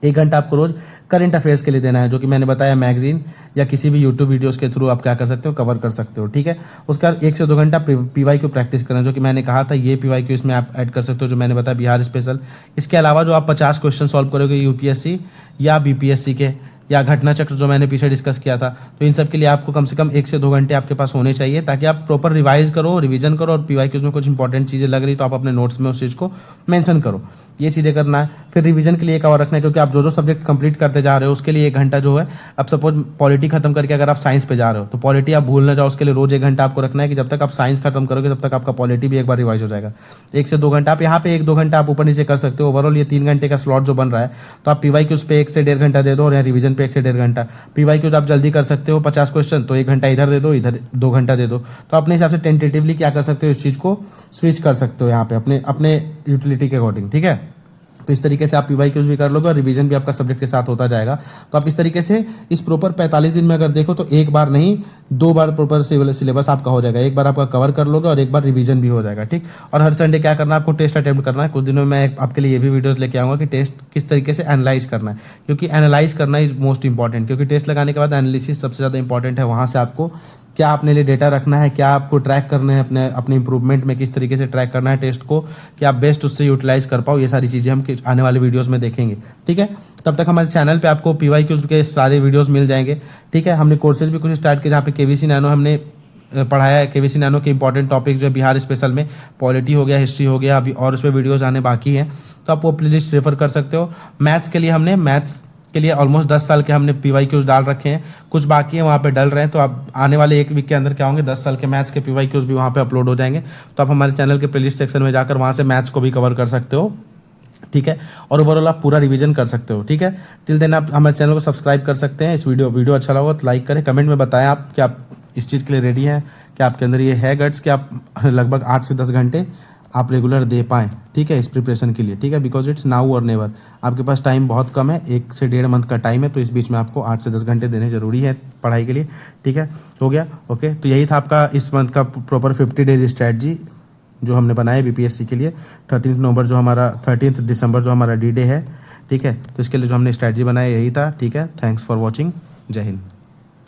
Speaker 1: 1 घंटा आपको रोज करंट अफेयर्स के लिए देना है, जो कि मैंने बताया मैगजीन या किसी भी यूट्यूब वीडियोस के थ्रू आप क्या कर सकते हो, कवर कर सकते हो। ठीक है, उसके बाद 1 से 2 घंटा PYQ प्रैक्टिस करना, जो कि मैंने कहा था ये PYQ इसमें आप ऐड कर सकते हो, जो मैंने बताया बिहार स्पेशल। इसके अलावा जो आप 50 क्वेश्चन सॉल्व करोगे UPSC या BPSC के या घटना चक्र जो मैंने पीछे डिस्कस किया था, तो इन सब के लिए आपको कम से कम 1 से 2 घंटे आपके पास होने चाहिए, ताकि आप प्रॉपर रिवाइज करो, रिवीजन करो, और PYQs में कुछ इंपॉर्टेंट चीज़ें लग रही तो आप अपने नोट्स में उस चीज़ को मेंशन करो। ये चीज़ें करना है। फिर रिवीजन के लिए एक और रखना है, क्योंकि आप जो सब्जेक्ट कंप्लीट करते जा रहे हो उसके लिए 1 घंटा जो है, अब सपोज पॉलिटी खत्म करके अगर आप साइंस पे जा रहे हो तो पॉलिटी आप भूल ना जाओ, उसके लिए रोज 1 घंटा आपको रखना है कि जब तक आप साइंस खत्म करोगे तब तक आपका पॉलिटी भी एक बार रिवाइज हो जाएगा। 1 से 2 घंटा आप यहाँ पे 1-2 घंटा आप ऊपर नीचे कर सकते हो। ओवरऑल ये 3 घंटे का स्लॉट जो बन रहा है, तो आप PYQs पे 1 से 1.5 घंटा दे दो, और यहाँ रिवीजन पे 1 से 1.5 घंटा। PYQs आप जल्दी कर सकते हो 50 क्वेश्चन, तो 1 घंटा इधर दे दो, इधर 2 घंटा दे दो। तो अपने हिसाब से टेंटेटिवली क्या कर सकते हो, इस चीज़ को स्विच कर सकते हो यहाँ पे अपने यूटिलिटी के अकॉर्डिंग। ठीक है, तो इस तरीके से आप PYQs भी कर लोगे और रिवीजन भी आपका सब्जेक्ट के साथ होता जाएगा। तो आप इस तरीके से इस प्रॉपर 45 दिन में अगर देखो तो 1 बार नहीं 2 बार प्रॉपर सिलेबस आपका हो जाएगा। 1 बार आपका कवर कर लोगे और 1 बार रिवीजन भी हो जाएगा। ठीक, और हर संडे क्या करना है, आपको टेस्ट अटेम्प्ट करना है। कुछ दिनों में मैं आपके लिए ये भी वीडियोस लेके आऊँगा कि टेस्ट किस तरीके से एनालाइज करना है, क्योंकि एनालाइज करना इज मोस्ट इंपॉर्टेंट, क्योंकि टेस्ट लगाने के बाद एनालिसिस सबसे ज़्यादा इंपॉर्टेंट है। वहाँ से आपको क्या अपने लिए डेटा रखना है, क्या आपको ट्रैक करना है, अपने इंप्रूवमेंट में किस तरीके से ट्रैक करना है टेस्ट को, कि आप बेस्ट उससे यूटिलाइज कर पाओ। ये सारी चीज़ें हम आने वाले वीडियोस में देखेंगे। ठीक है, तब तक हमारे चैनल पे आपको PYQs के सारे वीडियोस मिल जाएंगे। ठीक है, हमने कोर्सेज भी कुछ स्टार्ट किए, जहाँ पे KVC नैनो हमने पढ़ाया है। KVC नैनो के इंपॉर्टेंट टॉपिक जो बिहार स्पेशल में पॉलिटी हो गया, हिस्ट्री हो गया, अभी और उस पर वीडियोज़ आने बाकी हैं, तो आप वो प्लेलिस्ट रेफर कर सकते हो। मैथ्स के लिए हमने मैथ्स के लिए ऑलमोस्ट 10 साल के हमने PYQs डाल रखे हैं, कुछ बाकी हैं वहाँ पे डल रहे हैं। तो आप आने वाले 1 वीक के अंदर क्या होंगे, 10 साल के मैथ्स के PYQs भी वहाँ पे अपलोड हो जाएंगे। तो आप हमारे चैनल के प्लेलिस्ट सेक्शन में जाकर वहाँ से मैथ्स को भी कवर कर सकते हो। ठीक है, और ओवरऑल आप पूरा रिवीजन कर सकते हो। ठीक है, टिल देन आप हमारे चैनल को सब्सक्राइब कर सकते हैं। इस वीडियो अच्छा लगा तो लाइक करें, कमेंट में बताएं आप कि आप इस चीज़ के लिए रेडी हैं, कि आपके अंदर ये है गट्स कि आप लगभग 8 से 10 घंटे आप रेगुलर दे पाएँ, ठीक है, इस प्रिपरेशन के लिए, ठीक है, बिकॉज इट्स नाउ और नेवर। आपके पास टाइम बहुत कम है, 1 से 1.5 मंथ का टाइम है, तो इस बीच में आपको 8 से 10 घंटे देने ज़रूरी है पढ़ाई के लिए, ठीक है। हो गया, ओके। तो यही था आपका इस मंथ का प्रॉपर 50 डेज स्ट्रैटेजी जो हमने बनाया बीपीएससी के लिए। 13 दिसंबर जो हमारा डी डे है, ठीक है, तो इसके लिए जो हमने स्ट्रैटेजी बनाया यही था, ठीक है। थैंक्स फॉर वॉचिंग, जय हिंद।